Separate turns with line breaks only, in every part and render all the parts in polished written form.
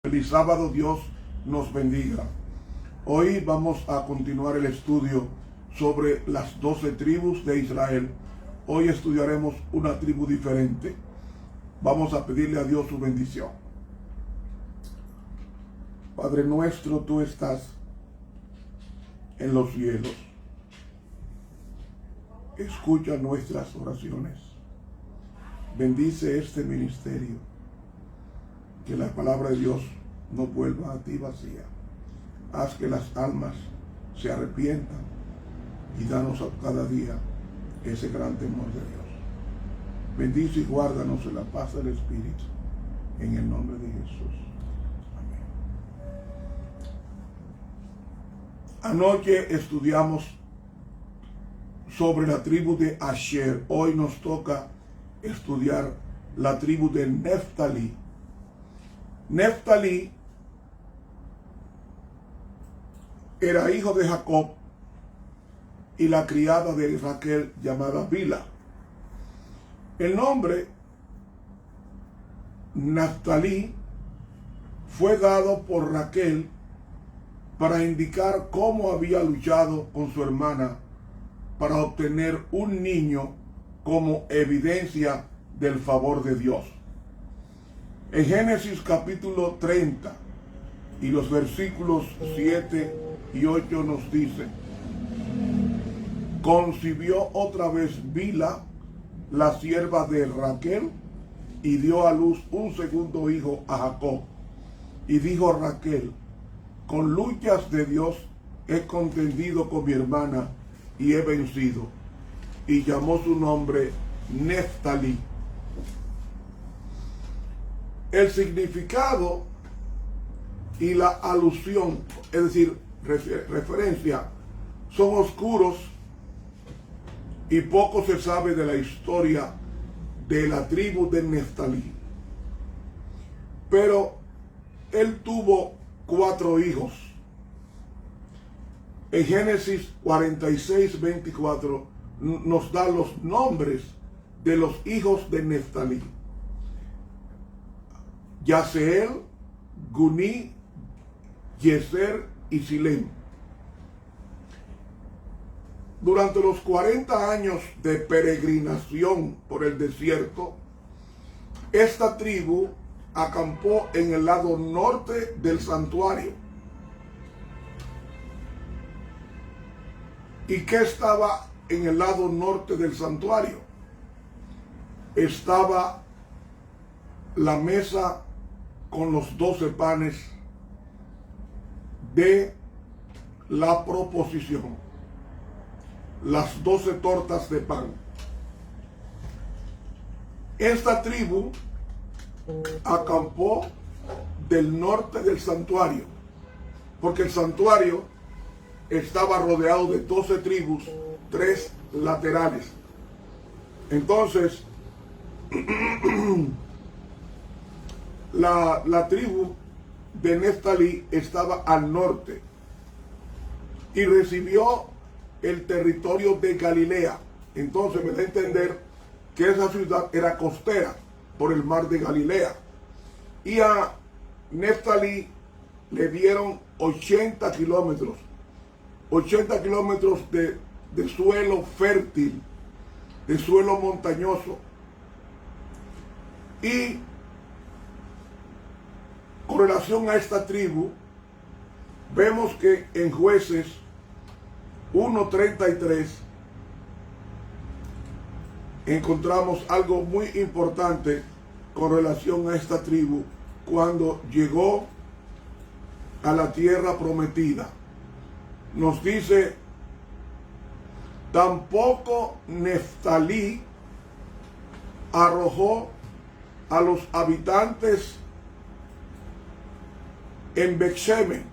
Feliz sábado, Dios nos bendiga. Hoy vamos a continuar el estudio sobre las 12 tribus de Israel. Hoy estudiaremos una tribu diferente. Vamos a pedirle a Dios su bendición. Padre nuestro, tú estás en los cielos. Escucha nuestras oraciones. Bendice este ministerio. Que la palabra de Dios no vuelva a ti vacía. Haz que las almas se arrepientan y danos a cada día ese gran temor de Dios. Bendice y guárdanos en la paz del Espíritu, en el nombre de Jesús. Amén. Anoche estudiamos sobre la tribu de Asher. Hoy nos toca estudiar la tribu de Neftalí. Neftalí era hijo de Jacob y la criada de Raquel llamada Bila. El nombre Neftalí fue dado por Raquel para indicar cómo había luchado con su hermana para obtener un niño como evidencia del favor de Dios. En Génesis capítulo 30 y los versículos 7 y 8 nos dice: concibió otra vez Bila, la sierva de Raquel, y dio a luz un segundo hijo a Jacob. Y dijo Raquel: con luchas de Dios he contendido con mi hermana y he vencido. Y llamó su nombre Neftalí. El significado y la alusión, es decir, referencia, son oscuros y poco se sabe de la historia de la tribu de Neftalí. Pero él tuvo 4 hijos. En Génesis 46, 24 nos da los nombres de los hijos de Neftalí: Yaseel, Guní, Yeser y Silem. Durante los 40 años de peregrinación por el desierto, esta tribu acampó en el lado norte del santuario. ¿Y qué estaba en el lado norte del santuario? Estaba la mesa con los 12 panes de la proposición, las 12 tortas de pan. Esta tribu acampó del norte del santuario, porque el santuario estaba rodeado de 12 tribus, 3 laterales. Entonces, la tribu de Neftalí estaba al norte y recibió el territorio de Galilea. Entonces me da a entender que esa ciudad era costera por el mar de Galilea. Y a Neftalí le dieron 80 kilómetros de suelo fértil, de suelo montañoso. Y con relación a esta tribu, vemos que en Jueces 1:33 encontramos algo muy importante con relación a esta tribu cuando llegó a la tierra prometida. Nos dice: tampoco Neftalí arrojó a los habitantes en Beth-Shemesh,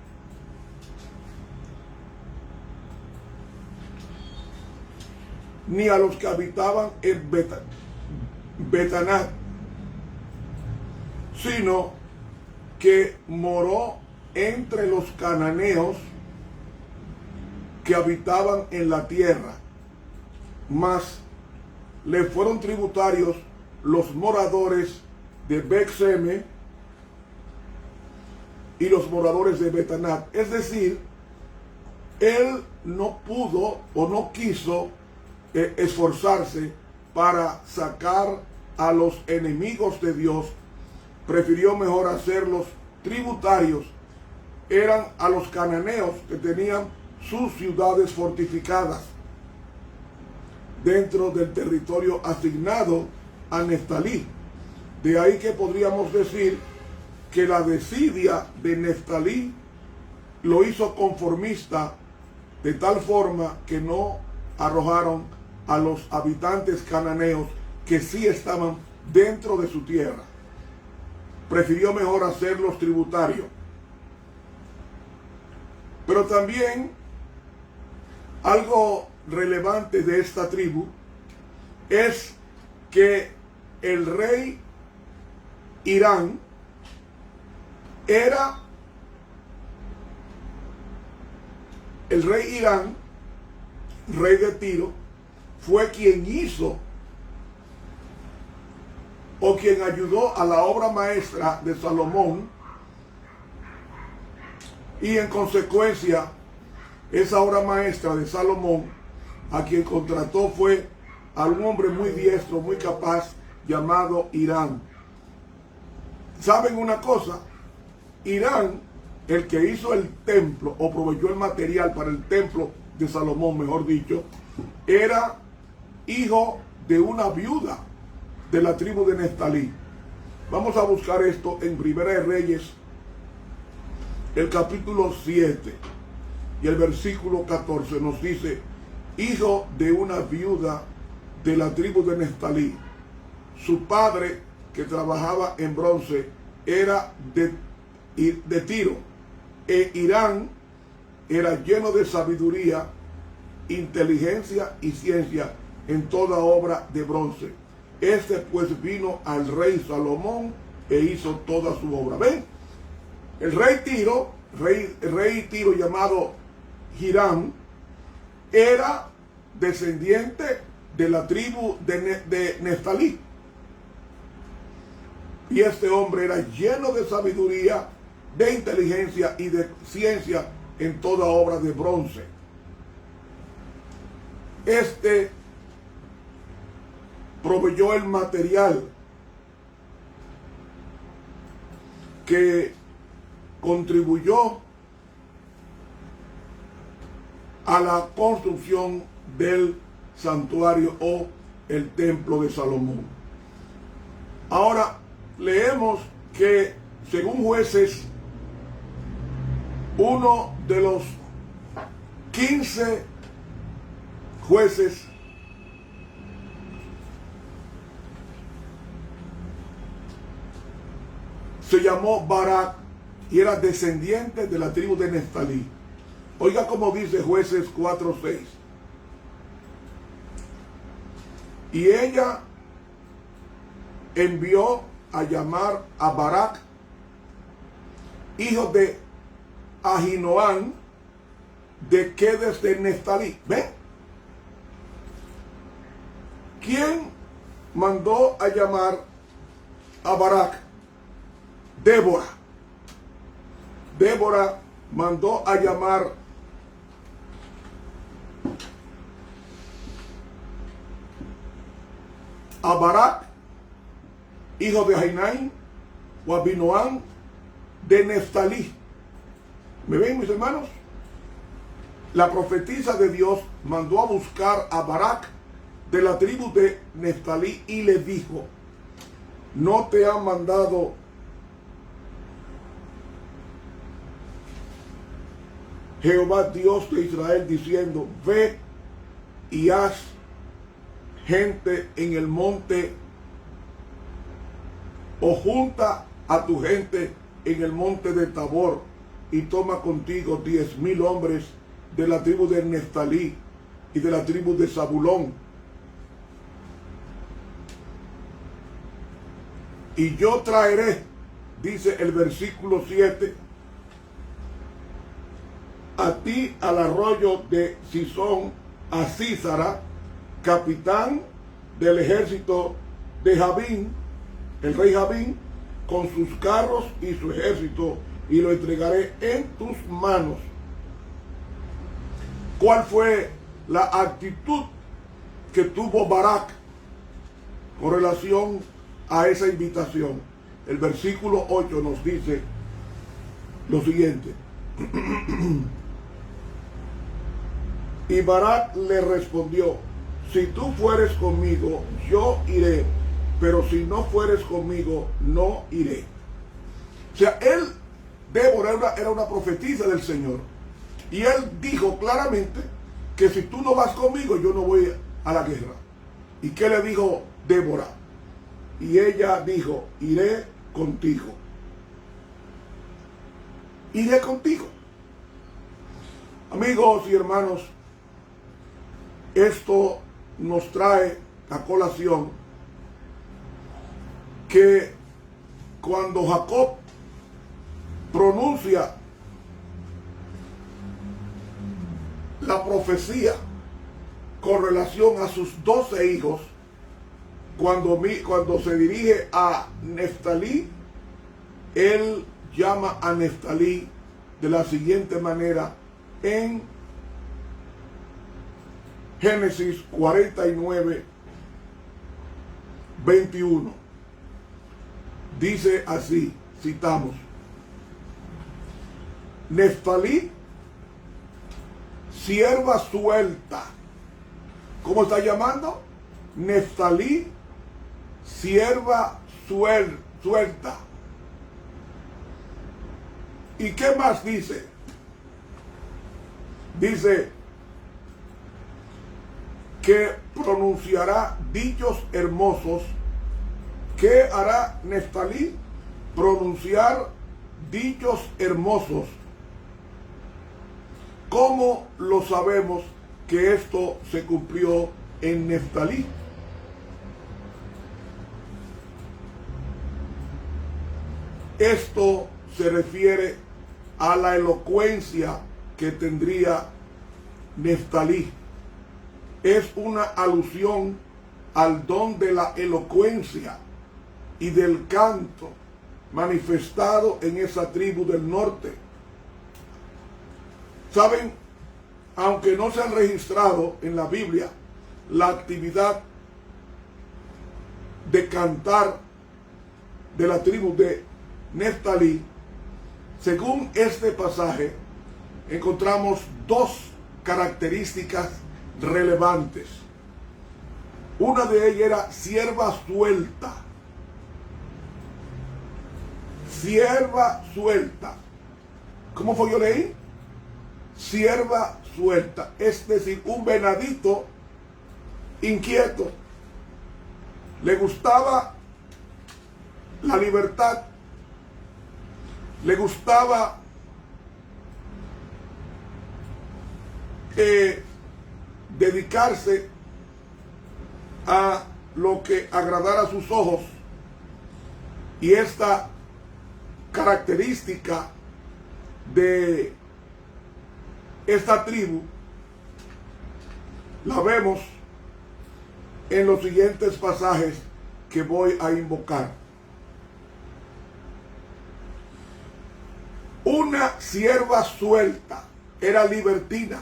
ni a los que habitaban en Betanat, sino que moró entre los cananeos que habitaban en la tierra, mas le fueron tributarios los moradores de Beth-Shemesh y los moradores de Betanat. Es decir, él no pudo o no quiso esforzarse para sacar a los enemigos de Dios. Prefirió mejor hacerlos tributarios. Eran a los cananeos que tenían sus ciudades fortificadas dentro del territorio asignado a Neftalí. De ahí que podríamos decir que la desidia de Neftalí lo hizo conformista, de tal forma que no arrojaron a los habitantes cananeos que sí estaban dentro de su tierra. Prefirió mejor hacerlos tributarios. Pero también algo relevante de esta tribu es que el rey Hirán rey de Tiro, fue quien hizo o quien ayudó a la obra maestra de Salomón, y en consecuencia esa obra maestra de Salomón, a quien contrató fue a un hombre muy diestro, muy capaz, llamado Hirán. ¿Saben una cosa? Hirán, el que hizo el templo, o proveyó el material para el templo de Salomón, mejor dicho, era hijo de una viuda de la tribu de Neftalí. Vamos a buscar esto en Primera de Reyes, el capítulo 7 y el versículo 14 nos dice: hijo de una viuda de la tribu de Neftalí. Su padre, que trabajaba en bronce, era de Tiro. Hirán era lleno de sabiduría, inteligencia y ciencia en toda obra de bronce. Este pues vino al rey Salomón e hizo toda su obra. ¿Ven? El rey Tiro llamado Hirán era descendiente de la tribu de Neftalí. Y este hombre era lleno de sabiduría, de inteligencia y de ciencia en toda obra de bronce. Este proveyó el material que contribuyó a la construcción del santuario o el templo de Salomón. Ahora leemos que, según Jueces, uno de los 15 jueces se llamó Barak y era descendiente de la tribu de Neftalí. Oiga cómo dice Jueces 4:6. Y ella envió a llamar a Barak, hijo de Ahinoam, de Kedes de Neftalí. ¿Ven? ¿Quién mandó a llamar a Barak? Débora. Débora mandó a llamar a Barak, hijo de Ahinoam o Abinoam, de Neftalí. ¿Me ven, mis hermanos? La profetisa de Dios mandó a buscar a Barak de la tribu de Neftalí y le dijo: ¿no te han mandado Jehová Dios de Israel diciendo: ve y haz gente en el monte, o junta a tu gente en el monte de Tabor, y toma contigo 10,000 hombres de la tribu de Neftalí y de la tribu de Zabulón, y yo traeré, dice el versículo 7, a ti al arroyo de Sison, a Sísara, capitán del ejército de Jabín, el rey Jabín, con sus carros y su ejército, y lo entregaré en tus manos. ¿Cuál fue la actitud que tuvo Barak con relación a esa invitación? El versículo 8 nos dice lo siguiente. Y Barak le respondió: si tú fueres conmigo, yo iré, pero si no fueres conmigo, no iré. O sea, Débora era una profetisa del Señor. Y él dijo claramente que si tú no vas conmigo, yo no voy a la guerra. ¿Y qué le dijo Débora? Y ella dijo: iré contigo. Iré contigo. Amigos y hermanos, esto nos trae a colación que cuando Jacob pronuncia la profecía con relación a sus 12 hijos, cuando se dirige a Neftalí, él llama a Neftalí de la siguiente manera en Génesis 49, 21. Dice así, citamos: Neftalí, sierva suelta. ¿Cómo está llamando? Neftalí, sierva suelta. ¿Y qué más dice? Dice que pronunciará dichos hermosos. ¿Qué hará Neftalí? Pronunciar dichos hermosos. ¿Cómo lo sabemos que esto se cumplió en Neftalí? Esto se refiere a la elocuencia que tendría Neftalí. Es una alusión al don de la elocuencia y del canto manifestado en esa tribu del norte. Saben, aunque no se han registrado en la Biblia la actividad de cantar de la tribu de Neftalí, según este pasaje encontramos dos características relevantes. Una de ellas era sierva suelta. Sierva suelta. ¿Cómo fue yo leí? Sierva suelta. Es decir, un venadito inquieto. Le gustaba la libertad. Le gustaba dedicarse a lo que agradara a sus ojos. Y esta característica de esta tribu la vemos en los siguientes pasajes que voy a invocar. Una sierva suelta era libertina.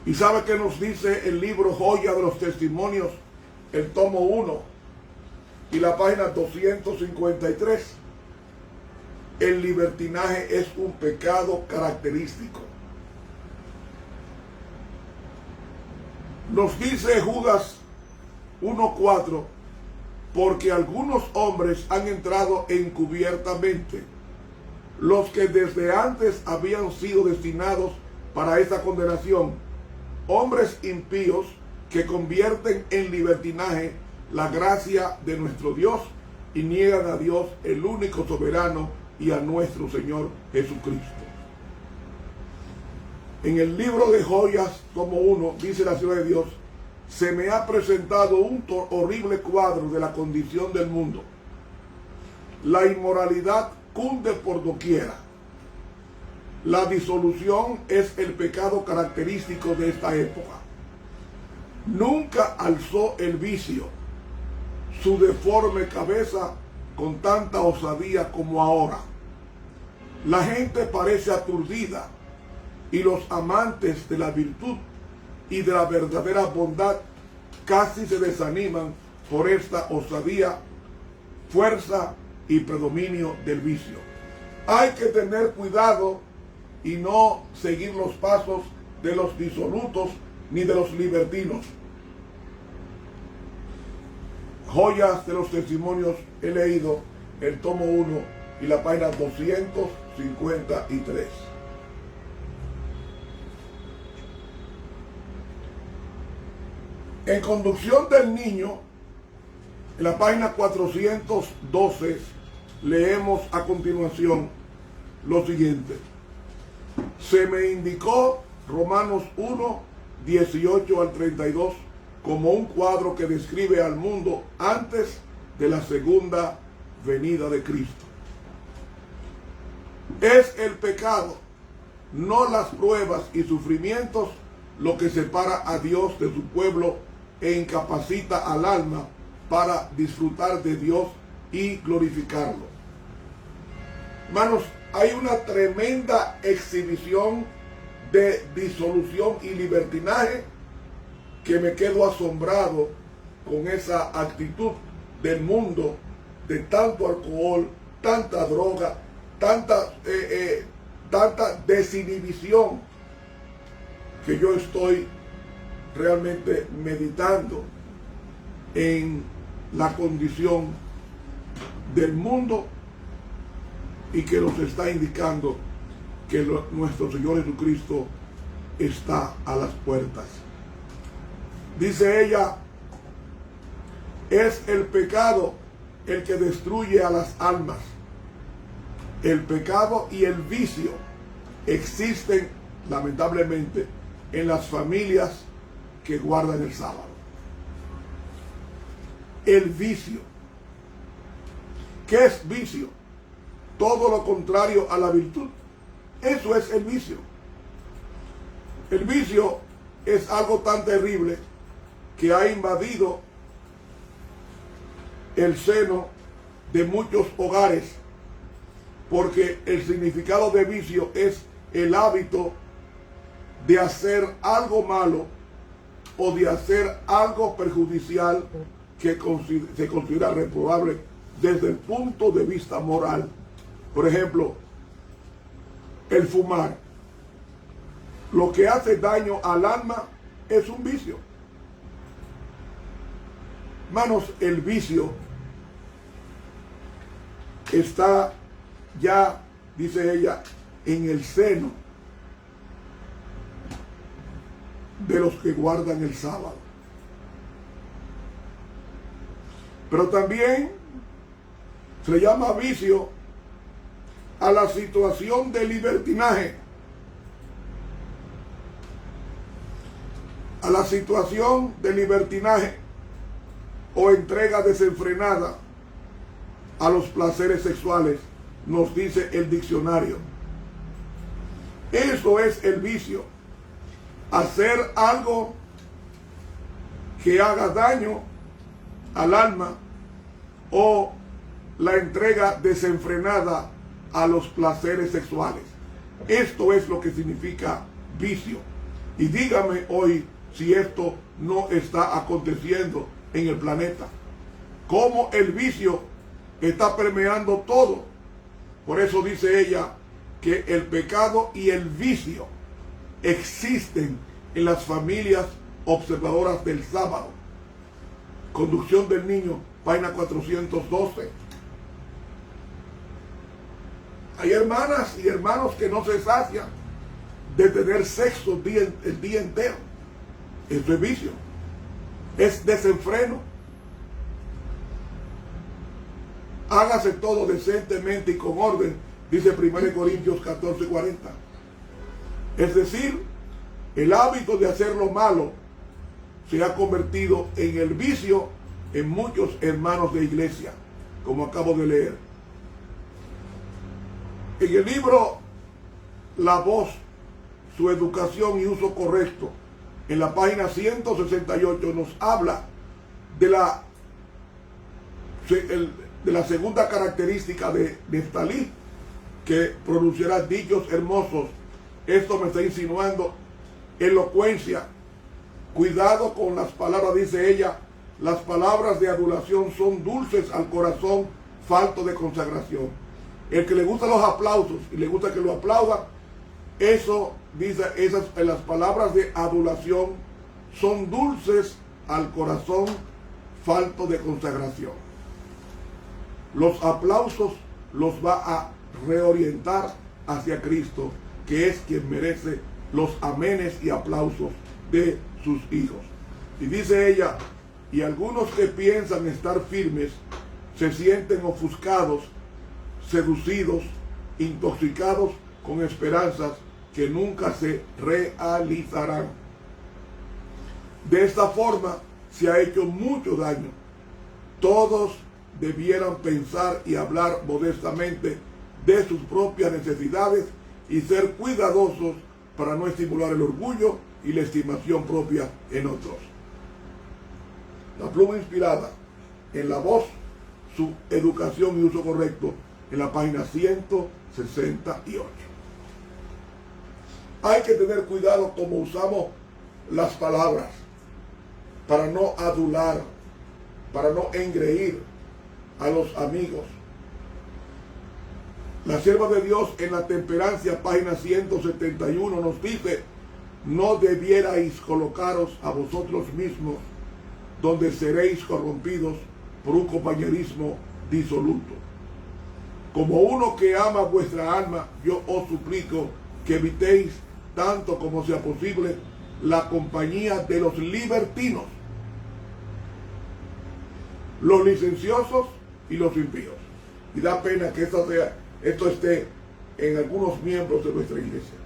¿Y sabe qué nos dice el libro Joya de los Testimonios, el tomo 1 y la página 253? El libertinaje es un pecado característico. Nos dice Judas 1:4, porque algunos hombres han entrado encubiertamente, los que desde antes habían sido destinados para esta condenación, hombres impíos que convierten en libertinaje la gracia de nuestro Dios y niegan a Dios, el único soberano, y a nuestro Señor Jesucristo. En el libro de Joyas, tomo 1, dice la ciudad de Dios: se me ha presentado un horrible cuadro de la condición del mundo. La inmoralidad cunde por doquiera. La disolución es el pecado característico de esta época. Nunca alzó el vicio su deforme cabeza con tanta osadía como ahora. La gente parece aturdida y los amantes de la virtud y de la verdadera bondad casi se desaniman por esta osadía, fuerza y predominio del vicio. Hay que tener cuidado y no seguir los pasos de los disolutos ni de los libertinos. Joyas de los testimonios, he leído el tomo 1 y la página 253. En Conducción del Niño, en la página 412, leemos a continuación lo siguiente. Se me indicó Romanos 1, 18 al 32, como un cuadro que describe al mundo antes de la segunda venida de Cristo. Es el pecado, no las pruebas y sufrimientos, lo que separa a Dios de su pueblo e incapacita al alma para disfrutar de Dios y glorificarlo. Hermanos, hay una tremenda exhibición de disolución y libertinaje que me quedo asombrado con esa actitud del mundo, de tanto alcohol, tanta droga, tanta desinhibición, que yo estoy realmente meditando en la condición del mundo y que nos está indicando que nuestro Señor Jesucristo está a las puertas. Dice ella, es el pecado el que destruye a las almas. El pecado y el vicio existen lamentablemente en las familias que guardan el sábado. El vicio. ¿Qué es vicio? Todo lo contrario a la virtud. Eso es el vicio. El vicio es algo tan terrible que ha invadido el seno de muchos hogares, porque el significado de vicio es el hábito de hacer algo malo o de hacer algo perjudicial que se considera reprobable desde el punto de vista moral. Por ejemplo, el fumar. Lo que hace daño al alma es un vicio. Hermanos, el vicio está ya, dice ella, en el seno de los que guardan el sábado. Pero también se le llama vicio a la situación de libertinaje, a la situación de libertinaje o entrega desenfrenada a los placeres sexuales, nos dice el diccionario. Eso es el vicio, hacer algo que haga daño al alma o la entrega desenfrenada a los placeres sexuales. Esto es lo que significa vicio. Y dígame hoy si esto no está aconteciendo en el planeta. Cómo el vicio está permeando todo. Por eso dice ella que el pecado y el vicio existen en las familias observadoras del sábado. Conducción del Niño, página 412. Hay hermanas y hermanos que no se sacian de tener sexo el día entero. Eso es vicio. Es desenfreno. Hágase todo decentemente y con orden, dice 1 Corintios 14:40. Es decir, el hábito de hacer lo malo se ha convertido en el vicio en muchos hermanos de iglesia, como acabo de leer. En el libro La Voz, su educación y uso correcto, en la página 168 nos habla de la segunda característica de Neftalí, que pronunciará dichos hermosos. Esto me está insinuando elocuencia. Cuidado con las palabras, dice ella. Las palabras de adulación son dulces al corazón falto de consagración. El que le gustan los aplausos y le gusta que lo aplaudan, eso dice, las palabras de adulación son dulces al corazón falto de consagración. Los aplausos los va a reorientar hacia Cristo, que es quien merece los amenes y aplausos de sus hijos. Y dice ella, y algunos que piensan estar firmes se sienten ofuscados, seducidos, intoxicados con esperanzas que nunca se realizarán. De esta forma se ha hecho mucho daño. Todos debieran pensar y hablar modestamente de sus propias necesidades y ser cuidadosos para no estimular el orgullo y la estimación propia en otros. La pluma inspirada, en la voz, su educación y uso correcto, en la página 168. Hay que tener cuidado como usamos las palabras para no adular, para no engreír a los amigos. La sierva de Dios en la temperancia, página 171, nos dice: no debierais colocaros a vosotros mismos donde seréis corrompidos por un compañerismo disoluto. Como uno que ama vuestra alma, yo os suplico que evitéis tanto como sea posible la compañía de los libertinos, los licenciosos y los impíos. Y da pena que esto esté en algunos miembros de nuestra iglesia.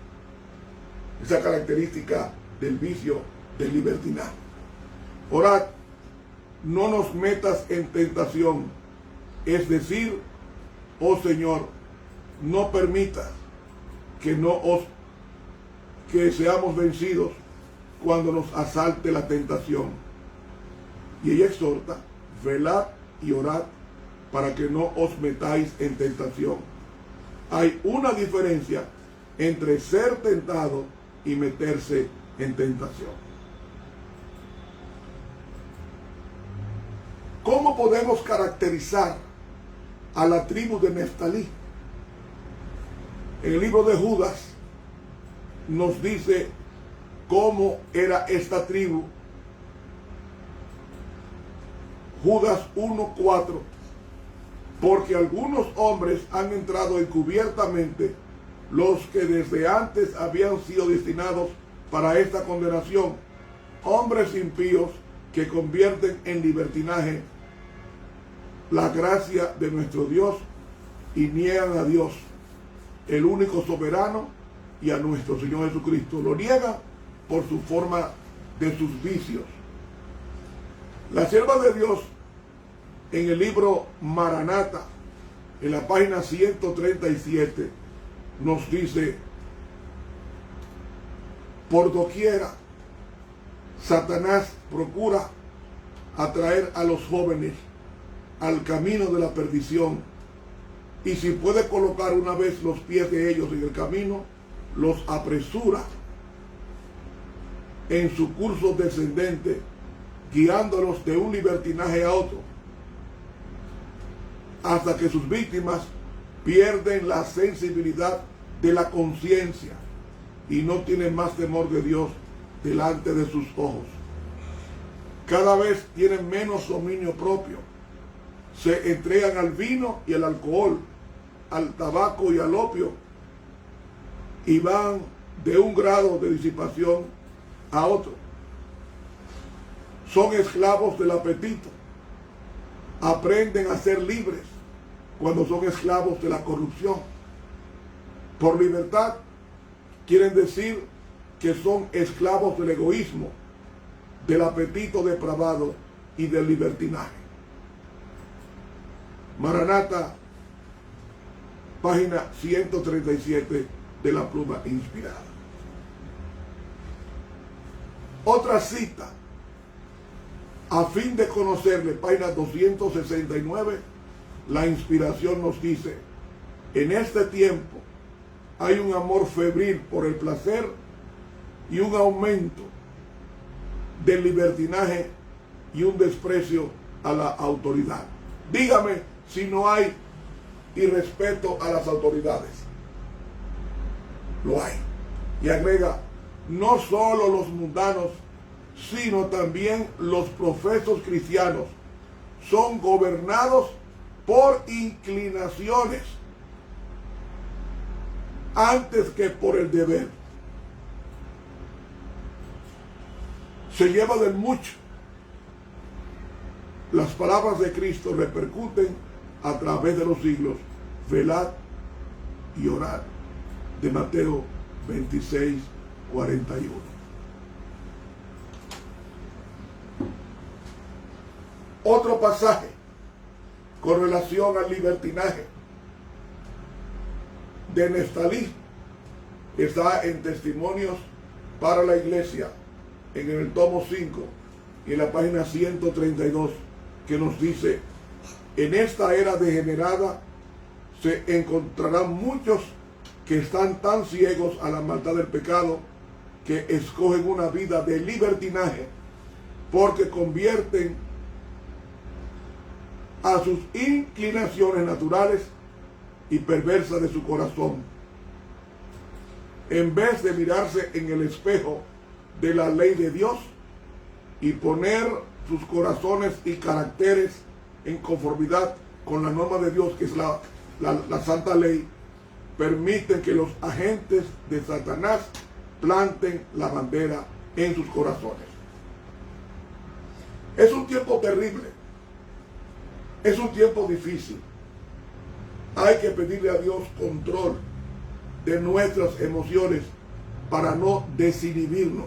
Esa característica del vicio del libertinaje. Orad, no nos metas en tentación, es decir, oh Señor, no permitas que seamos vencidos cuando nos asalte la tentación. Y ella exhorta: velad y orad para que no os metáis en tentación. Hay una diferencia entre ser tentado y meterse en tentación. ¿Cómo podemos caracterizar a la tribu de Neftalí? En el libro de Judas nos dice cómo era esta tribu. Judas 1:4: porque algunos hombres han entrado encubiertamente, los que desde antes habían sido destinados para esta condenación, hombres impíos que convierten en libertinaje la gracia de nuestro Dios y niegan a Dios, el único soberano, y a nuestro Señor Jesucristo. Lo niegan por su forma de sus vicios. La sierva de Dios en el libro Maranata, en la página 137, nos dice: por doquiera Satanás procura atraer a los jóvenes al camino de la perdición, y si puede colocar una vez los pies de ellos en el camino, los apresura en su curso descendente, guiándolos de un libertinaje a otro, hasta que sus víctimas pierden la sensibilidad de la conciencia y no tienen más temor de Dios delante de sus ojos. Cada vez tienen menos dominio propio. Se entregan al vino y al alcohol, al tabaco y al opio, y van de un grado de disipación a otro. Son esclavos del apetito. Aprenden a ser libres cuando son esclavos de la corrupción. Por libertad quieren decir que son esclavos del egoísmo, del apetito depravado y del libertinaje. Maranata, página 137 de la pluma inspirada. Otra cita, a fin de conocerle, página 269, la inspiración nos dice: En este tiempo hay un amor febril por el placer y un aumento del libertinaje y un desprecio a la autoridad. Dígame si no hay irrespeto a las autoridades. Lo hay. Y agrega, no solo los mundanos, sino también los profesos cristianos son gobernados por inclinaciones antes que por el deber. Se lleva del mucho. Las palabras de Cristo repercuten a través de los siglos. Velad y orad. De Mateo 26, 41. Otro pasaje con relación al libertinaje de Neftalí está en Testimonios para la Iglesia, en el tomo 5 y en la página 132, que nos dice: en esta era degenerada se encontrarán muchos que están tan ciegos a la maldad del pecado que escogen una vida de libertinaje, porque convierten a sus inclinaciones naturales y perversas de su corazón, en vez de mirarse en el espejo de la ley de Dios y poner sus corazones y caracteres en conformidad con la norma de Dios, que es la santa ley. Permiten que los agentes de Satanás planten la bandera en sus corazones. Es un tiempo terrible. Es un tiempo difícil. Hay que pedirle a Dios control de nuestras emociones para no desinhibirnos.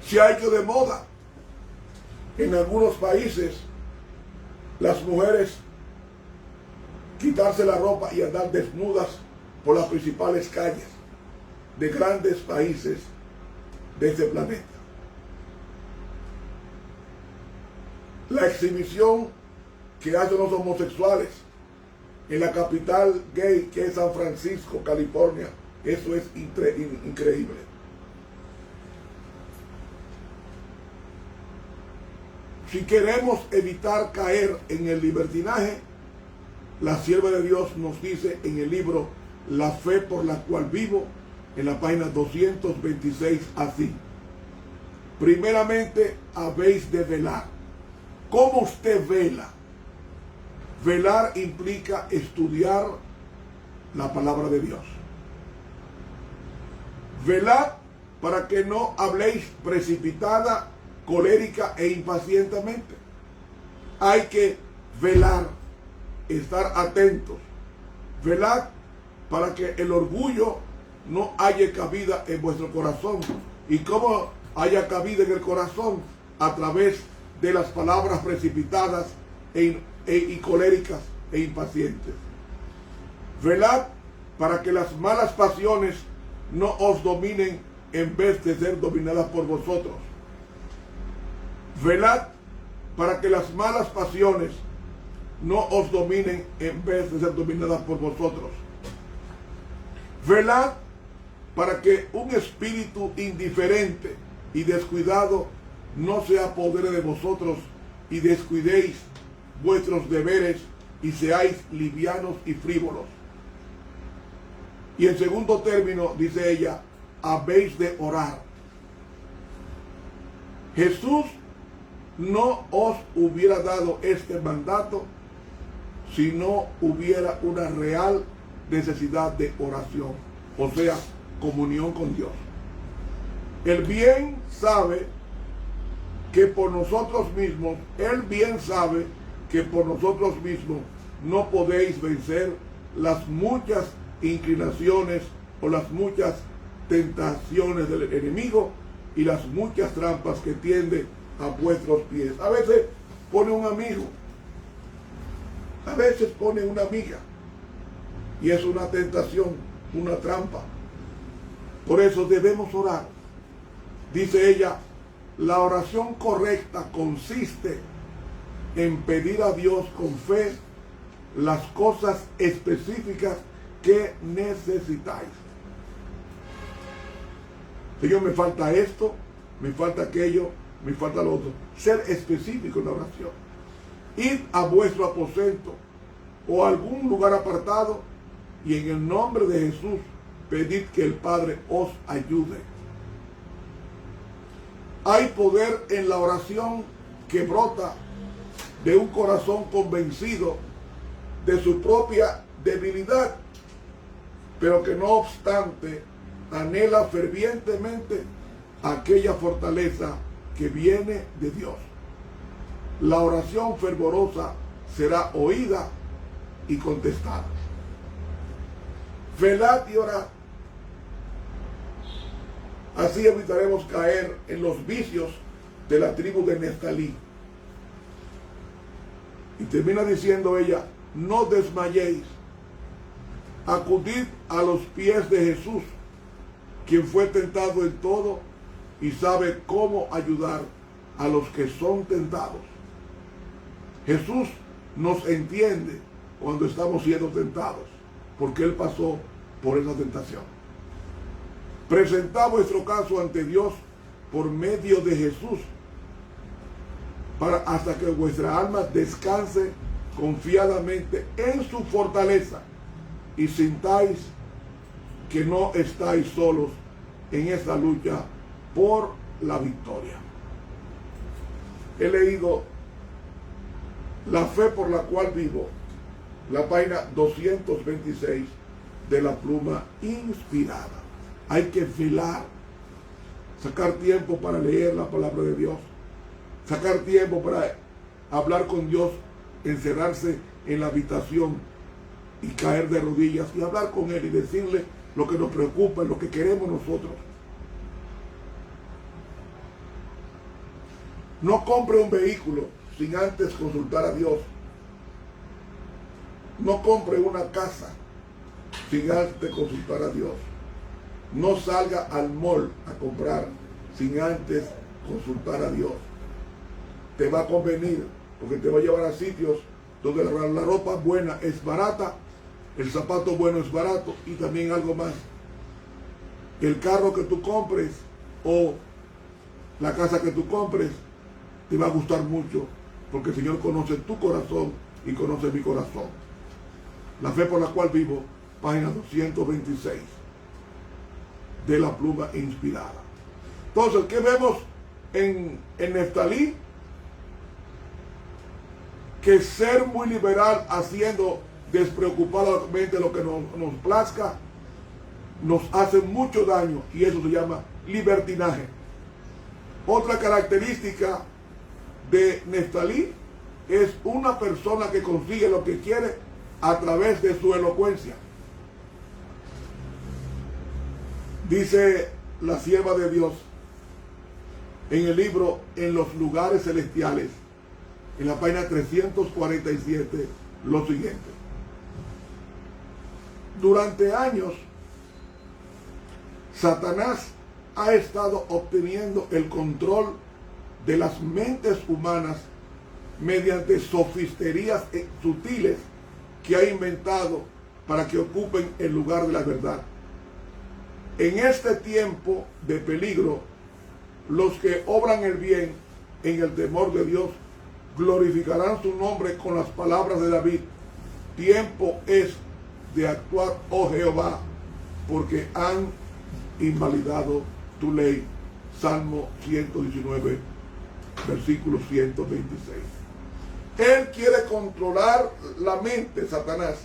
Se ha hecho de moda en algunos países las mujeres quitarse la ropa y andar desnudas por las principales calles de grandes países de este planeta. La exhibición que hacen los homosexuales en la capital gay, que es San Francisco, California, eso es increíble. Si queremos evitar caer en el libertinaje, la sierva de Dios nos dice en el libro La fe por la cual vivo, en la página 226, así: primeramente habéis de velar. ¿Cómo usted vela? Velar implica estudiar la palabra de Dios. Velad para que no habléis precipitada, colérica e impacientemente. Hay que velar, estar atentos. Velad para que el orgullo no haya cabida en vuestro corazón. ¿Y cómo haya cabida en el corazón? A través de las palabras precipitadas y coléricas e impacientes. Velad para que las malas pasiones no os dominen en vez de ser dominadas por vosotros. Velad para que las malas pasiones no os dominen en vez de ser dominadas por vosotros. Velad para que un espíritu indiferente y descuidado no se apodere de vosotros y descuidéis vuestros deberes y seáis livianos y frívolos. Y en segundo término, dice ella, habéis de orar. Jesús no os hubiera dado este mandato si no hubiera una real necesidad de oración, o sea, comunión con Dios. Él bien sabe que por nosotros mismos, Él bien sabe que por nosotros mismos no podéis vencer las muchas inclinaciones o las muchas tentaciones del enemigo y las muchas trampas que tiende a vuestros pies. A veces pone un amigo, a veces pone una amiga, y es una tentación, una trampa. Por eso debemos orar. Dice ella, la oración correcta consiste en pedir a Dios con fe las cosas específicas que necesitáis. Señor, me falta esto, me falta aquello, me falta lo otro. Ser específico en la oración. Id a vuestro aposento o a algún lugar apartado y en el nombre de Jesús pedid que el Padre os ayude. Hay poder en la oración que brota de un corazón convencido de su propia debilidad, pero que no obstante anhela fervientemente aquella fortaleza que viene de Dios. La oración fervorosa será oída y contestada. Velad y orad. Así evitaremos caer en los vicios de la tribu de Neftalí. Y termina diciendo ella, no desmayéis, acudid a los pies de Jesús, quien fue tentado en todo y sabe cómo ayudar a los que son tentados. Jesús nos entiende cuando estamos siendo tentados, porque Él pasó por esa tentación. Presentad vuestro caso ante Dios por medio de Jesús, hasta que vuestra alma descanse confiadamente en su fortaleza y sintáis que no estáis solos en esa lucha por la victoria. He leído La fe por la cual vivo, la página 226 de la pluma inspirada. Hay que velar, sacar tiempo para leer la palabra de Dios, sacar tiempo para hablar con Dios, encerrarse en la habitación y caer de rodillas y hablar con Él y decirle lo que nos preocupa, lo que queremos nosotros. No compre un vehículo sin antes consultar a Dios. No compre una casa sin antes consultar a Dios. No salga al mall a comprar sin antes consultar a Dios. Te va a convenir porque te va a llevar a sitios donde la ropa buena es barata, el zapato bueno es barato y también algo más. El carro que tú compres o la casa que tú compres te va a gustar mucho porque el Señor conoce tu corazón y conoce mi corazón. La fe por la cual vivo, página 226 de la pluma inspirada. Entonces, ¿qué vemos en Neftalí? Que ser muy liberal haciendo despreocupadamente lo que nos plazca nos hace mucho daño y eso se llama libertinaje. Otra característica de Neftalí es una persona que consigue lo que quiere a través de su elocuencia. Dice la sierva de Dios en el libro En los lugares celestiales, en la página 347, lo siguiente. Durante años, Satanás ha estado obteniendo el control de las mentes humanas mediante sofisterías sutiles que ha inventado para que ocupen el lugar de la verdad. En este tiempo de peligro, los que obran el bien en el temor de Dios glorificarán su nombre con las palabras de David. Tiempo es de actuar, oh Jehová, porque han invalidado tu ley. Salmo 119, versículo 126. Él quiere controlar la mente, Satanás,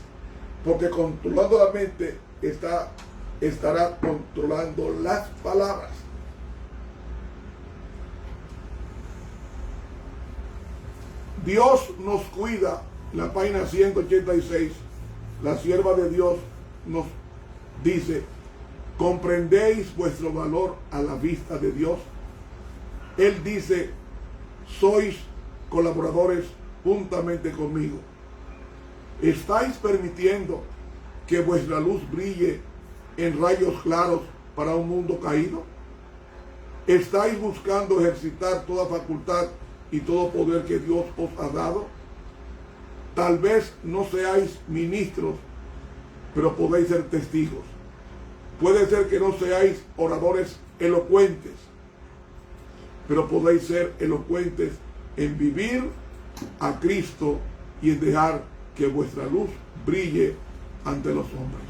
porque controlando la mente estará controlando las palabras. Dios nos cuida. La página 186, la sierva de Dios nos dice: ¿comprendéis vuestro valor a la vista de Dios? Él dice: sois colaboradores juntamente conmigo. ¿Estáis permitiendo que vuestra luz brille en rayos claros para un mundo caído? ¿Estáis buscando ejercitar toda facultad y todo poder que Dios os ha dado. Tal vez no seáis ministros, pero podéis ser testigos. Puede ser que no seáis oradores elocuentes, pero podéis ser elocuentes en vivir a Cristo y en dejar que vuestra luz brille ante los hombres.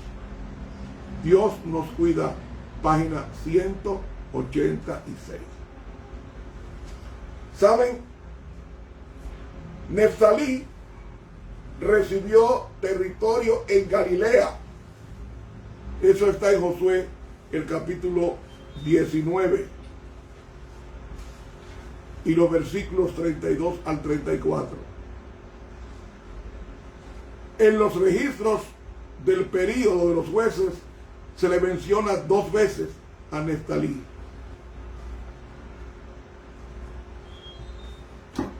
Dios nos cuida, página 186. ¿Saben? Neftalí recibió territorio en Galilea. Eso está en Josué, el capítulo 19 y los versículos 32 al 34. En los registros del período de los jueces se le menciona 2 veces a Neftalí.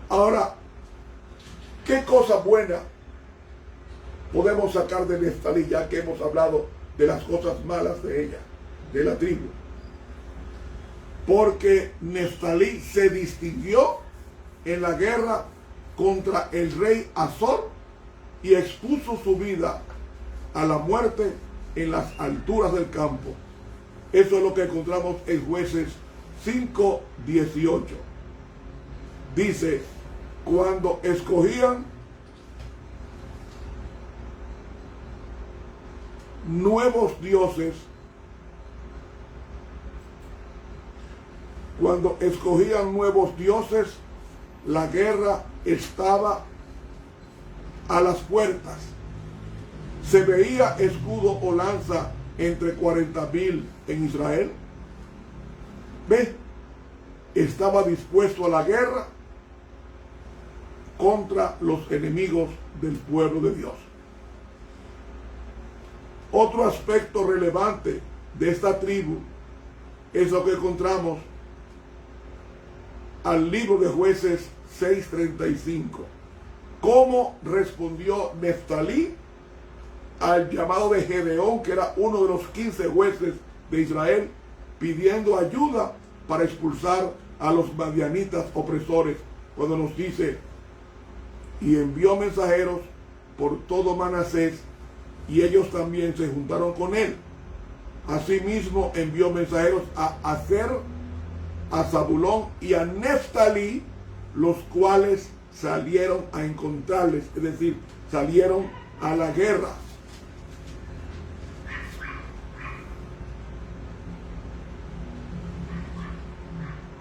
Ahora, ¿qué cosa buena podemos sacar de Neftalí, ya que hemos hablado de las cosas malas de ella, de la tribu? Porque Neftalí se distinguió en la guerra contra el rey Azor y expuso su vida a la muerte en las alturas del campo. Eso es lo que encontramos en Jueces 5:18. Dice, cuando escogían nuevos dioses, la guerra estaba a las puertas. Se veía escudo o lanza entre 40,000 en Israel. ¿Ve? Estaba dispuesto a la guerra contra los enemigos del pueblo de Dios. Otro aspecto relevante de esta tribu es lo que encontramos al libro de Jueces 6:35. ¿Cómo respondió Neftalí al llamado de Gedeón, que era uno de los 15 jueces de Israel, pidiendo ayuda para expulsar a los madianitas opresores? Cuando nos dice, y envió mensajeros por todo Manasés, y ellos también se juntaron con él. Asimismo envió mensajeros a Aser, a Zabulón y a Neftalí, los cuales salieron a encontrarles, es decir, salieron a la guerra.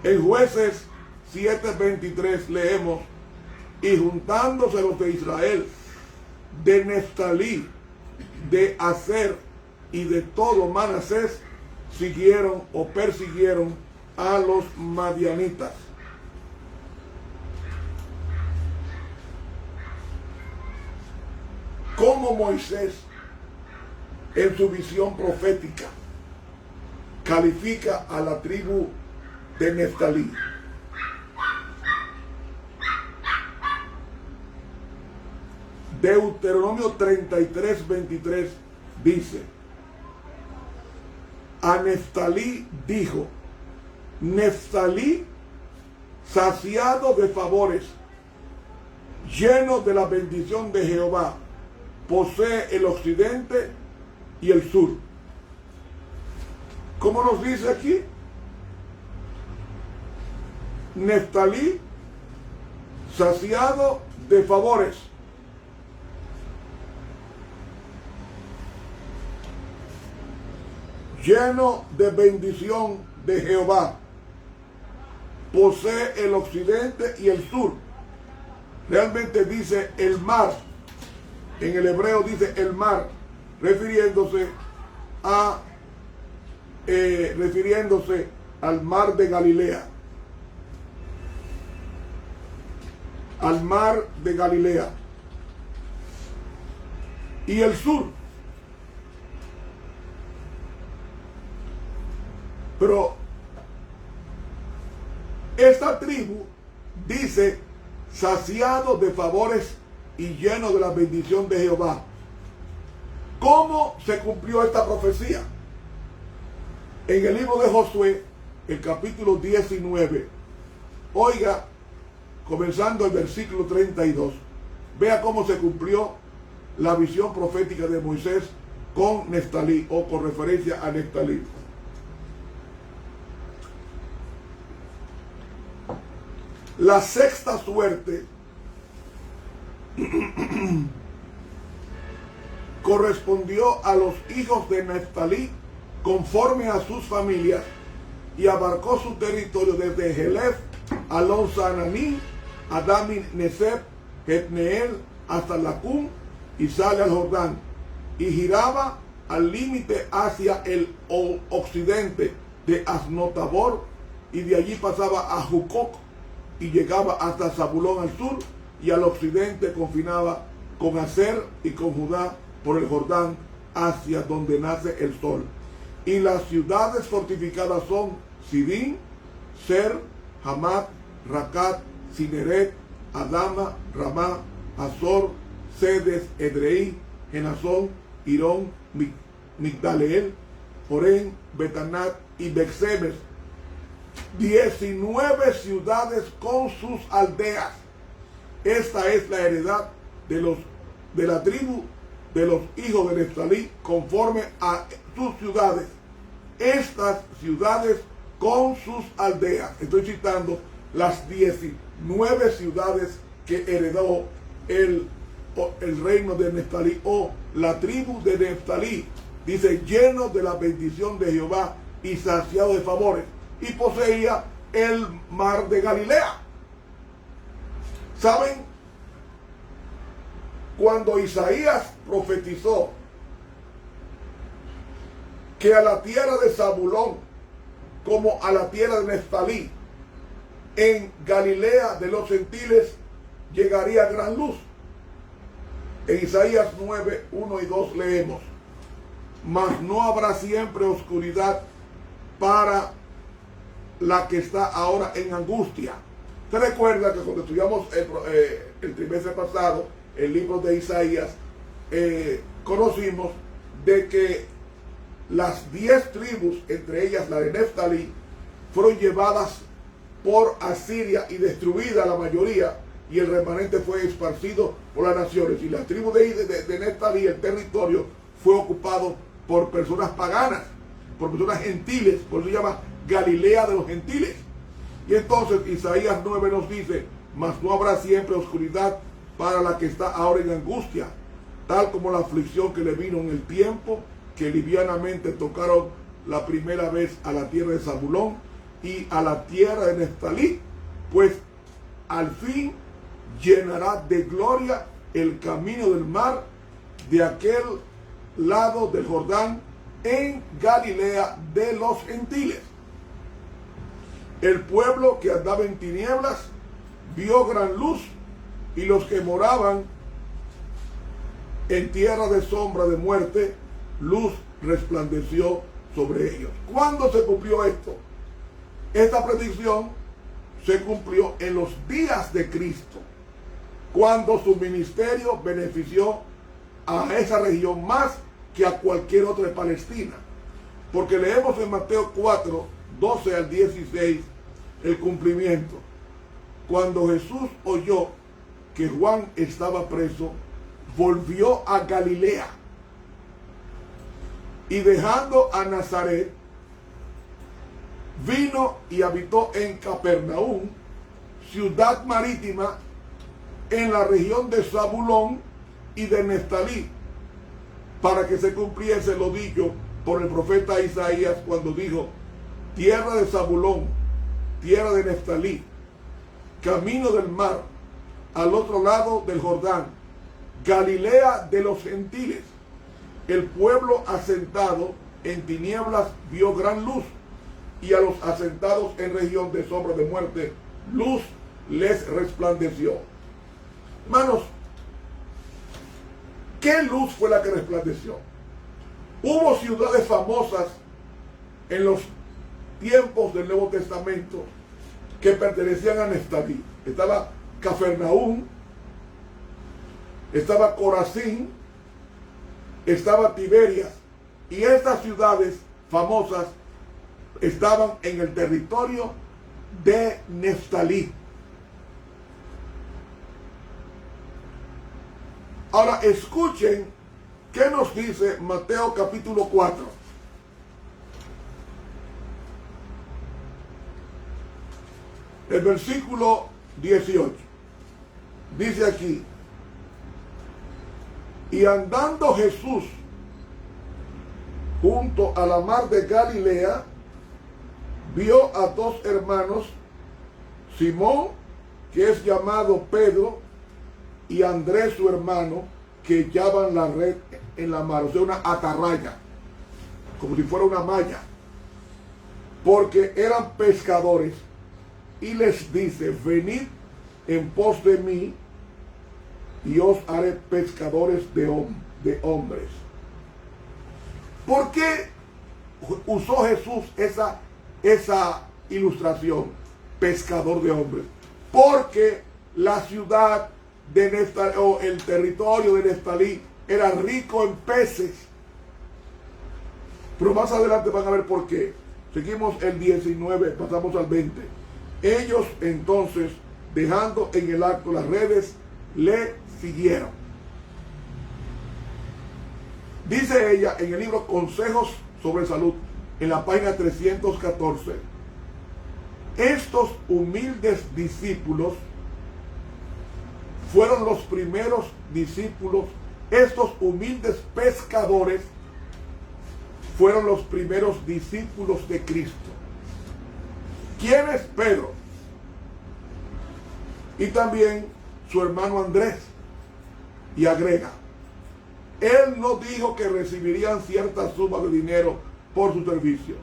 En Jueces 7:23 leemos, y juntándose los de Israel, de Neftalí, de Aser y de todo Manasés, siguieron o persiguieron a los madianitas. Como Moisés, en su visión profética, califica a la tribu de Neftalí. Deuteronomio 33:23 dice, a Neftalí dijo, Neftalí, saciado de favores, lleno de la bendición de Jehová, posee el occidente y el sur. ¿Cómo nos dice aquí? Neftalí, saciado de favores, lleno de bendición de Jehová, posee el occidente y el sur. Realmente dice el mar, en el hebreo dice el mar, refiriéndose al mar de Galilea. Al mar de Galilea. Y el sur. Pero esta tribu dice, saciado de favores y lleno de la bendición de Jehová. ¿Cómo se cumplió esta profecía? En el libro de Josué, el capítulo 19, oiga comenzando el versículo 32. Vea cómo se cumplió la visión profética de Moisés con Neftalí, o con referencia a Neftalí. La sexta suerte correspondió a los hijos de Neftalí conforme a sus familias, y abarcó su territorio desde Helef, Alon Sananí, Adami Neseb, Jetneel, hasta Lacún, y sale al Jordán, y giraba al límite hacia el occidente de Asnotabor, y de allí pasaba a Jucoc, y llegaba hasta Zabulón al sur, y al occidente confinaba con Aser y con Judá por el Jordán hacia donde nace el sol. Y las ciudades fortificadas son Sidín, Ser, Hamat, Racat, Cineret, Adama, Ramá, Azor, Sedes, Edrei, Genazón, Irón, Migdaleel, Orén, Betanat y Bexemes. 19 ciudades con sus aldeas. Esta es la heredad de la tribu de los hijos de Neftalí conforme a sus ciudades. Estas ciudades con sus aldeas. Estoy citando las 19 ciudades que heredó el reino de Neftalí, o la tribu de Neftalí. Dice, lleno de la bendición de Jehová y saciado de favores, y poseía el mar de Galilea. ¿Saben? Cuando Isaías profetizó que a la tierra de Zabulón como a la tierra de Neftalí, en Galilea de los gentiles llegaría gran luz. En Isaías 9, 1 y 2 leemos: mas no habrá siempre oscuridad para la que está ahora en angustia. ¿Se recuerda que cuando estudiamos el trimestre pasado el libro de Isaías, conocimos de que las 10 tribus, entre ellas la de Neftalí, fueron llevadas por Asiria y destruida la mayoría, y el remanente fue esparcido por las naciones? Y la tribu de Neftalí, el territorio, fue ocupado por personas paganas, por personas gentiles, por eso se llama Galilea de los gentiles. Y entonces Isaías 9 nos dice: mas no habrá siempre oscuridad para la que está ahora en angustia, tal como la aflicción que le vino en el tiempo que livianamente tocaron la primera vez a la tierra de Zabulón y a la tierra de Neftalí, pues al fin llenará de gloria el camino del mar de aquel lado del Jordán, en Galilea de los gentiles. El pueblo que andaba en tinieblas vio gran luz, y los que moraban en tierra de sombra de muerte, luz resplandeció sobre ellos. ¿Cuándo se cumplió esto? Esta predicción se cumplió en los días de Cristo, cuando su ministerio benefició a esa región más que a cualquier otra de Palestina. Porque leemos en Mateo 4, 12 al 16 el cumplimiento. Cuando Jesús oyó que Juan estaba preso, volvió a Galilea, y dejando a Nazaret, vino y habitó en Capernaum, ciudad marítima, en la región de Zabulón y de Neftalí, para que se cumpliese lo dicho por el profeta Isaías cuando dijo: tierra de Zabulón, tierra de Neftalí, camino del mar, al otro lado del Jordán, Galilea de los gentiles. El pueblo asentado en tinieblas vio gran luz, y a los asentados en región de sombra de muerte, luz les resplandeció. Hermanos, ¿qué luz fue la que resplandeció? Hubo ciudades famosas en los tiempos del Nuevo Testamento que pertenecían a Neftalí. Estaba Capernaum, estaba Corazín, estaba Tiberias, y estas ciudades famosas estaban en el territorio de Neftalí. Ahora escuchen qué nos dice Mateo capítulo 4. El versículo 18. Dice aquí: y andando Jesús junto a la mar de Galilea, vio a dos hermanos, Simón, que es llamado Pedro, y Andrés su hermano, que echaban la red en la mar, o sea, una atarraya, como si fuera una malla, porque eran pescadores, y les dice: venid en pos de mí, y os haré pescadores de hombres. ¿Por qué usó Jesús esa ilustración? Pescador de hombres. Porque la ciudad de Neftalí, o el territorio de Neftalí, era rico en peces. Pero más adelante van a ver por qué. Seguimos el 19, pasamos al 20. Ellos entonces, dejando en el acto las redes, le siguieron. Dice ella en el libro Consejos sobre Salud, en la página 314, estos humildes discípulos fueron los primeros discípulos, estos humildes pescadores fueron los primeros discípulos de Cristo. ¿Quién es Pedro? Y también su hermano Andrés. Y agrega: él no dijo que recibirían cierta suma de dinero por su servicio.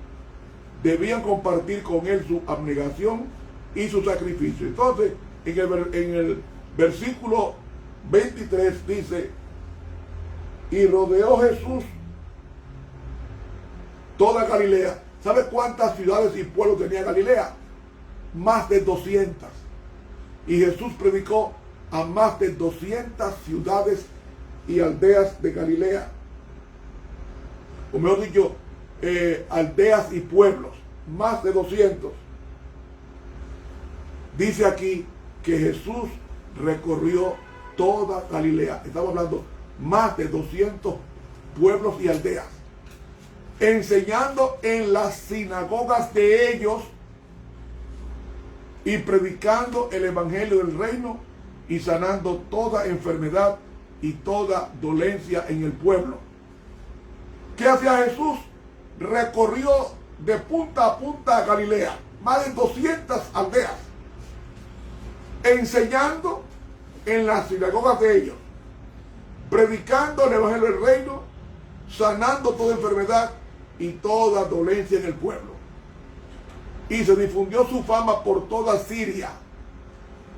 Debían compartir con él su abnegación y su sacrificio. Entonces, en el versículo 23 dice: y rodeó Jesús toda Galilea. ¿Sabe cuántas ciudades y pueblos tenía Galilea? Más de 200. Y Jesús predicó a más de 200 ciudades y aldeas de Galilea. O mejor dicho, aldeas y pueblos. Más de 200. Dice aquí que Jesús recorrió toda Galilea. Estamos hablando más de 200 pueblos y aldeas, enseñando en las sinagogas de ellos y predicando el evangelio del reino y sanando toda enfermedad y toda dolencia en el pueblo. ¿Qué hacía Jesús? Recorrió de punta a punta a Galilea, más de 200 aldeas, enseñando en las sinagogas de ellos, predicando el evangelio del reino, sanando toda enfermedad y toda dolencia en el pueblo. Y se difundió su fama por toda Siria,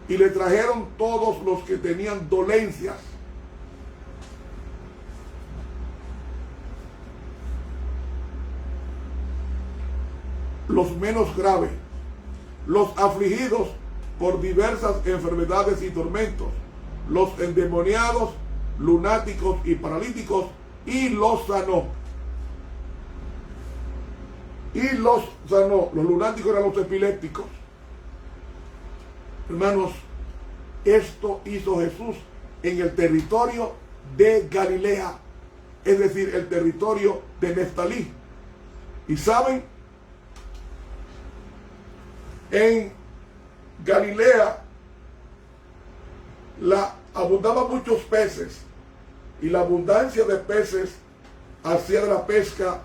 y le trajeron todos los que tenían dolencias, los menos graves, los afligidos por diversas enfermedades y tormentos, los endemoniados, lunáticos y paralíticos, y los sanó. Y los sanó. Los lunáticos eran los epilépticos. Hermanos, esto hizo Jesús en el territorio de Galilea, es decir, el territorio de Neftalí. Y saben, en Galilea abundaban muchos peces, y la abundancia de peces hacía de la pesca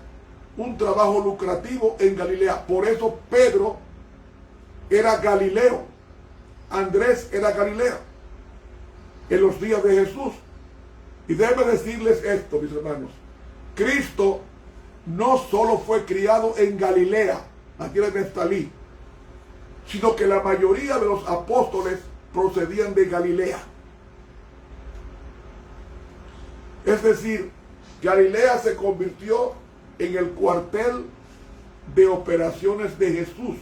un trabajo lucrativo en Galilea. Por eso Pedro era galileo, Andrés era galileo en los días de Jesús. Y déjeme decirles esto, mis hermanos: Cristo no solo fue criado en Galilea, la tierra de Neftalí, sino que la mayoría de los apóstoles procedían de Galilea. Es decir, Galilea se convirtió en el cuartel de operaciones de Jesús.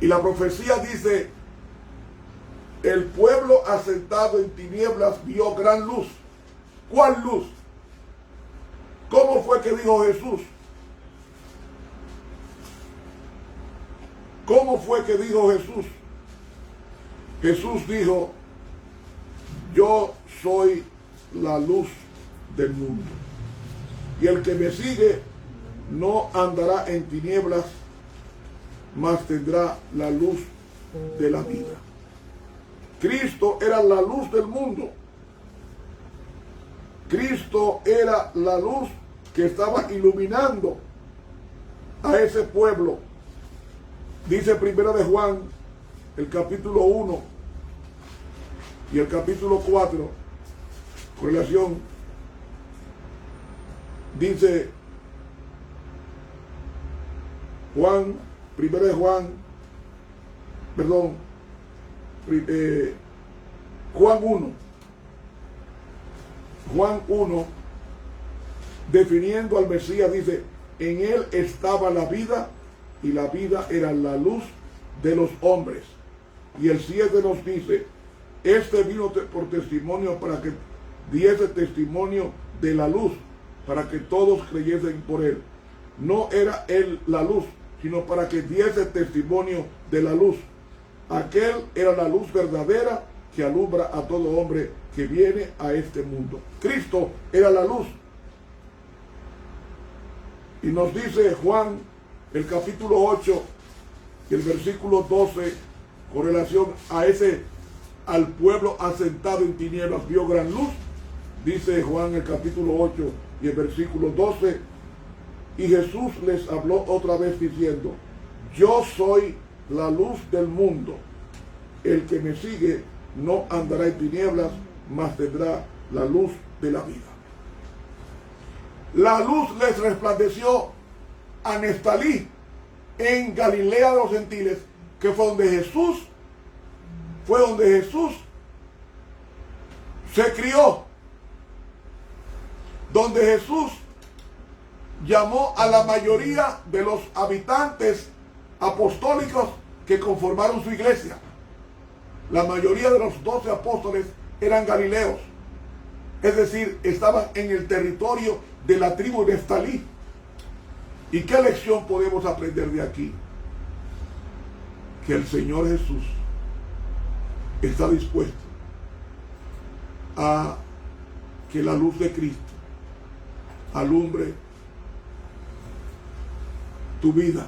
Y la profecía dice: el pueblo asentado en tinieblas vio gran luz. ¿Cuál luz? ¿Cómo fue que dijo Jesús? ¿Cómo fue que dijo Jesús? Jesús dijo: yo soy la luz del mundo. Y el que me sigue no andará en tinieblas, mas tendrá la luz de la vida. Cristo era la luz del mundo. Cristo era la luz que estaba iluminando a ese pueblo. Dice primero de Juan, el capítulo 1 y el capítulo 4, con relación, dice Juan, primero de Juan, perdón, Juan 1, definiendo al Mesías, dice, en él estaba la vida, y la vida era la luz de los hombres. Y el 7 nos dice, este vino por testimonio para que diese testimonio de la luz, para que todos creyesen por él. No era él la luz, sino para que diese testimonio de la luz. Aquel era la luz verdadera que alumbra a todo hombre que viene a este mundo. Cristo era la luz. Y nos dice Juan, el capítulo 8 y el versículo 12, con relación a al pueblo asentado en tinieblas vio gran luz. Dice Juan, el capítulo 8 y el versículo 12, y Jesús les habló otra vez diciendo, yo soy la luz del mundo. El que me sigue no andará en tinieblas, mas tendrá la luz de la vida. La luz les resplandeció a Neftalí, en Galilea de los Gentiles, que fue donde Jesús se crió, donde Jesús llamó a la mayoría de los habitantes apostólicos que conformaron su iglesia. La mayoría de los 12 apóstoles eran galileos, es decir, estaban en el territorio de la tribu de Neftalí. ¿Y qué lección podemos aprender de aquí? Que el Señor Jesús está dispuesto a que la luz de Cristo alumbre tu vida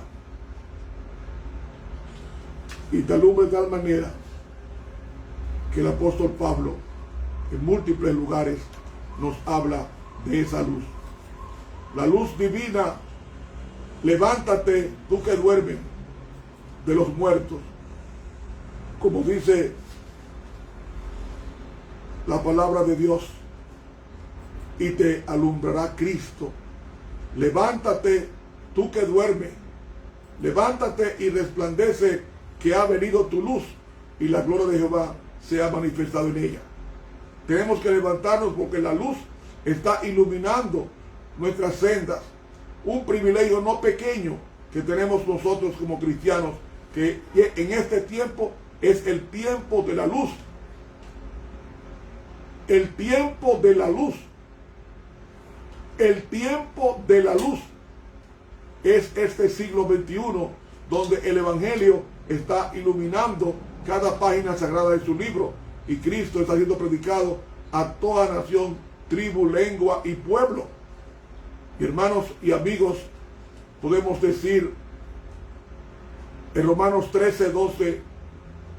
y te alumbre de tal manera que el apóstol Pablo en múltiples lugares nos habla de esa luz. La luz divina, levántate tú que duermes de los muertos, como dice la palabra de Dios, y te alumbrará Cristo. Levántate tú que duermes, levántate y resplandece, que ha venido tu luz y la gloria de Jehová se ha manifestado en ella. Tenemos que levantarnos porque la luz está iluminando nuestras sendas. Un privilegio no pequeño que tenemos nosotros como cristianos, que en este tiempo es el tiempo de la luz. El tiempo de la luz. El tiempo de la luz es este siglo XXI, donde el Evangelio está iluminando cada página sagrada de su libro, y Cristo está siendo predicado a toda nación, tribu, lengua y pueblo. Y hermanos y amigos, podemos decir en Romanos 13:12,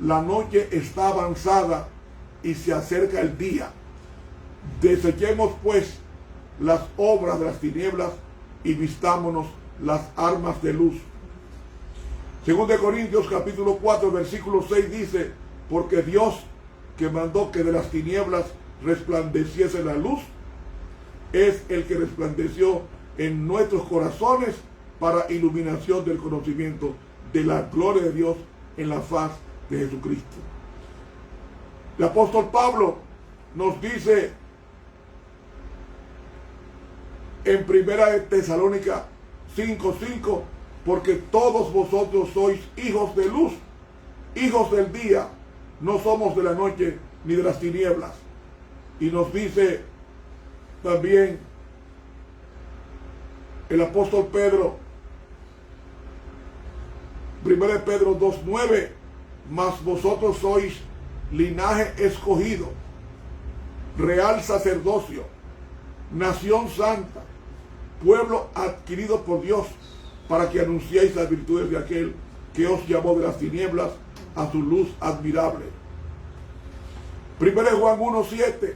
la noche está avanzada y se acerca el día. Desechemos pues las obras de las tinieblas y vistámonos las armas de luz. Según de Corintios capítulo 4 versículo 6 dice, porque Dios, que mandó que de las tinieblas resplandeciese la luz, es el que resplandeció en nuestros corazones para iluminación del conocimiento de la gloria de Dios en la faz de Jesucristo. El apóstol Pablo nos dice en primera de Tesalónica 5:5, porque todos vosotros sois hijos de luz, hijos del día, no somos de la noche ni de las tinieblas. Y nos dice también el apóstol Pedro, 1 de Pedro 2:9, mas vosotros sois linaje escogido, real sacerdocio, nación santa, pueblo adquirido por Dios, para que anunciéis las virtudes de aquel que os llamó de las tinieblas a su luz admirable. 1 Juan 1:7.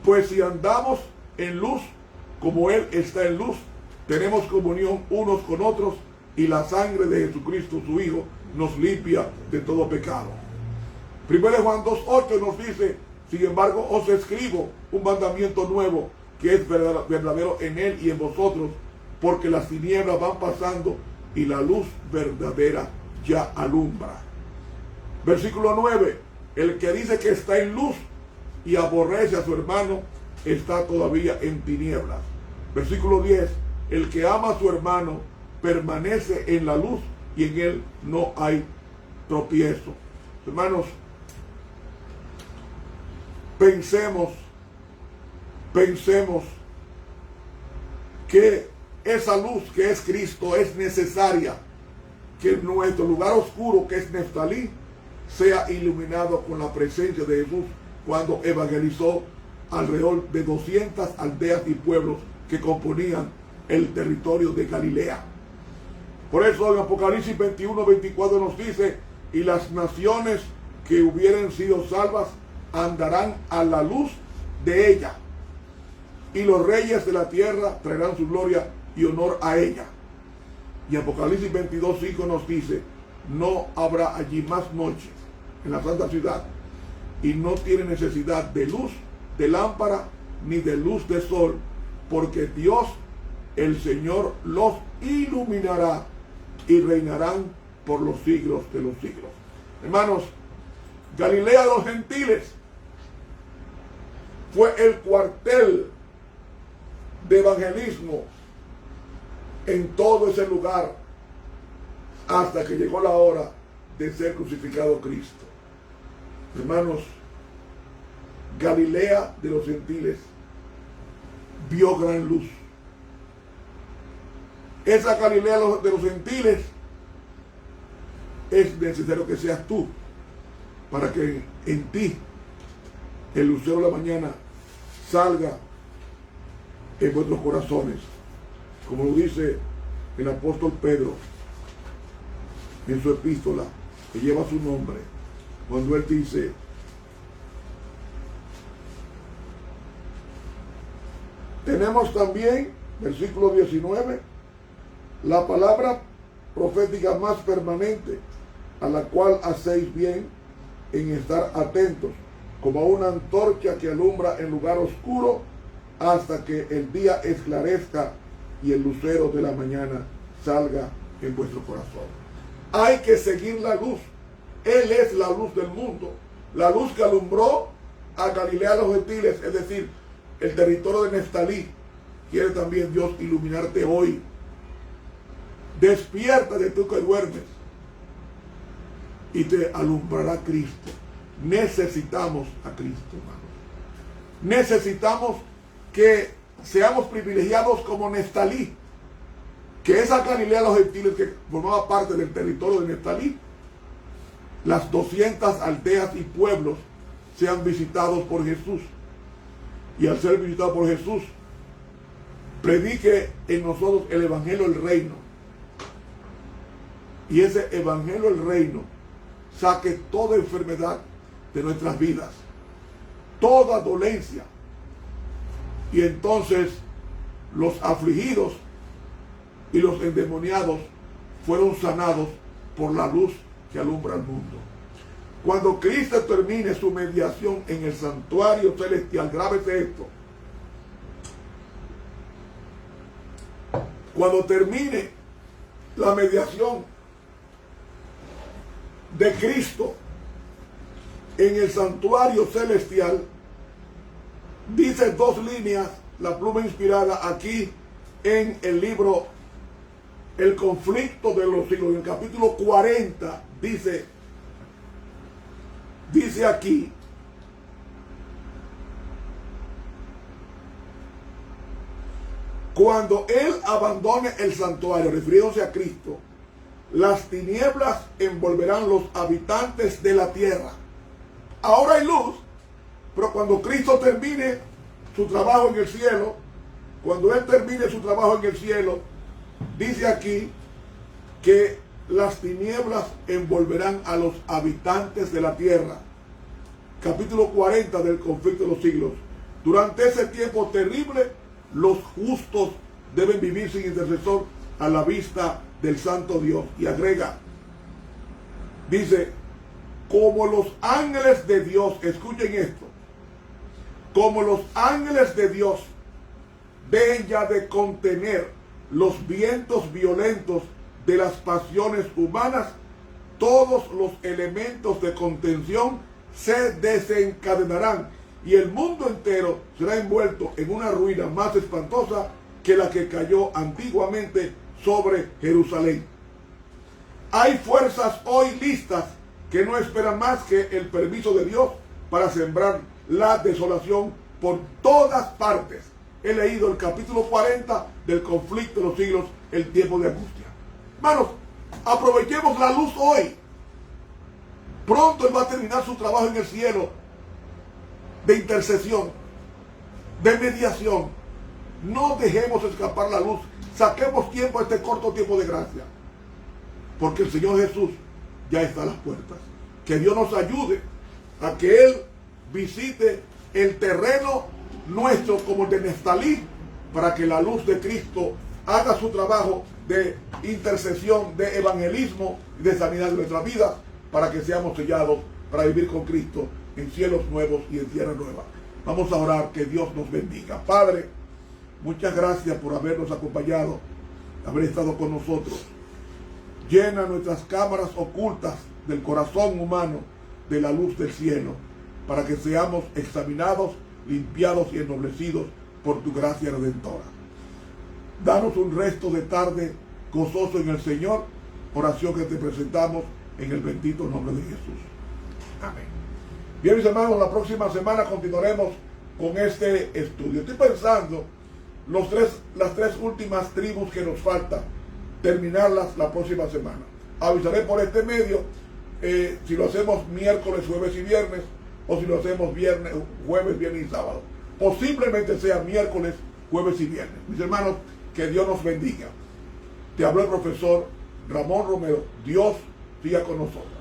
Pues si andamos en luz, como Él está en luz, tenemos comunión unos con otros, y la sangre de Jesucristo, su Hijo, nos limpia de todo pecado. 1 Juan 2:8 nos dice: sin embargo, os escribo un mandamiento nuevo, que es verdadero en Él y en vosotros, porque las tinieblas van pasando y la luz verdadera ya alumbra. Versículo 9. El que dice que está en luz y aborrece a su hermano, está todavía en tinieblas. Versículo 10. El que ama a su hermano permanece en la luz, y en él no hay tropiezo. Hermanos, pensemos que esa luz que es Cristo es necesaria, que nuestro lugar oscuro, que es Neftalí, sea iluminado con la presencia de Jesús cuando evangelizó alrededor de 200 aldeas y pueblos que componían el territorio de Galilea. Por eso en Apocalipsis 21:24 nos dice: y las naciones que hubieren sido salvas andarán a la luz de ella, y los reyes de la tierra traerán su gloria y honor a ella. Y Apocalipsis 22:5 nos dice: no habrá allí más noche en la santa ciudad, y no tiene necesidad de luz de lámpara ni de luz de sol, porque Dios el Señor los iluminará, y reinarán por los siglos de los siglos. Hermanos, Galilea de los gentiles fue el cuartel de evangelismo en todo ese lugar, hasta que llegó la hora de ser crucificado Cristo. Hermanos, Galilea de los gentiles vio gran luz. Esa Galilea de los gentiles es necesario que seas tú, para que en ti el lucero de la mañana salga en vuestros corazones, como lo dice el apóstol Pedro en su epístola que lleva su nombre, cuando él dice: tenemos también, versículo 19, la palabra profética más permanente, a la cual hacéis bien en estar atentos, como a una antorcha que alumbra en lugar oscuro, hasta que el día esclarezca y el lucero de la mañana salga en vuestro corazón. Hay que seguir la luz. Él es la luz del mundo. La luz que alumbró a Galilea de los gentiles, es decir, el territorio de Neftalí. Quiere también Dios iluminarte hoy. Despierta de tú que duermes, y te alumbrará Cristo. Necesitamos a Cristo, hermanos. Necesitamos que seamos privilegiados como Neftalí, que esa Galilea de los gentiles que formaba parte del territorio de Neftalí, las 200 aldeas y pueblos sean visitados por Jesús, y al ser visitados por Jesús, predique en nosotros el evangelio del reino, y ese evangelio del reino saque toda enfermedad de nuestras vidas, toda dolencia, y entonces los afligidos y los endemoniados fueron sanados por la luz que alumbra al mundo. Cuando Cristo termine su mediación en el santuario celestial, grábese esto: cuando termine la mediación de Cristo en el santuario celestial, dice 2 líneas la pluma inspirada aquí en el libro El conflicto de los siglos, en el capítulo 40, dice aquí: cuando Él abandone el santuario, refiriéndose a Cristo, las tinieblas envolverán los habitantes de la tierra. Ahora hay luz, Pero cuando Cristo termine su trabajo en el cielo, cuando Él termine su trabajo en el cielo, dice aquí que las tinieblas envolverán a los habitantes de la tierra. Capítulo 40 del conflicto de los siglos. Durante ese tiempo terrible, los justos deben vivir sin intercesor a la vista del santo Dios. Y agrega, dice, como los ángeles de Dios, escuchen esto, como los ángeles de Dios dejen ya de contener los vientos violentos de las pasiones humanas, todos los elementos de contención se desencadenarán y el mundo entero será envuelto en una ruina más espantosa que la que cayó antiguamente sobre Jerusalén. Hay fuerzas hoy listas que no esperan más que el permiso de Dios para sembrar la desolación por todas partes. He leído el capítulo 40 del conflicto de los siglos, el tiempo de angustia. Hermanos, aprovechemos la luz hoy. Pronto Él va a terminar su trabajo en el cielo de intercesión, de mediación. No dejemos escapar la luz. Saquemos tiempo a este corto tiempo de gracia. Porque el Señor Jesús ya está a las puertas. Que Dios nos ayude a que Él visite el terreno nuestro como el de Neftalí, para que la luz de Cristo haga su trabajo de intercesión, de evangelismo y de sanidad de nuestra vida, para que seamos sellados para vivir con Cristo en cielos nuevos y en tierra nueva. Vamos a orar, que Dios nos bendiga. Padre, muchas gracias por habernos acompañado, haber estado con nosotros. Llena nuestras cámaras ocultas del corazón humano de la luz del cielo, para que seamos examinados, limpiados y ennoblecidos por tu gracia redentora. Danos un resto de tarde gozoso en el Señor, oración que te presentamos en el bendito nombre de Jesús. Amén. Bien, mis hermanos, la próxima semana continuaremos con este estudio. Estoy pensando las tres últimas tribus que nos faltan, terminarlas la próxima semana. Avisaré por este medio si lo hacemos miércoles, jueves y viernes, o si lo hacemos jueves, viernes y sábado. Posiblemente sea miércoles, jueves y viernes. Mis hermanos, que Dios nos bendiga. Te habló el profesor Ramón Romero. Dios siga con nosotros.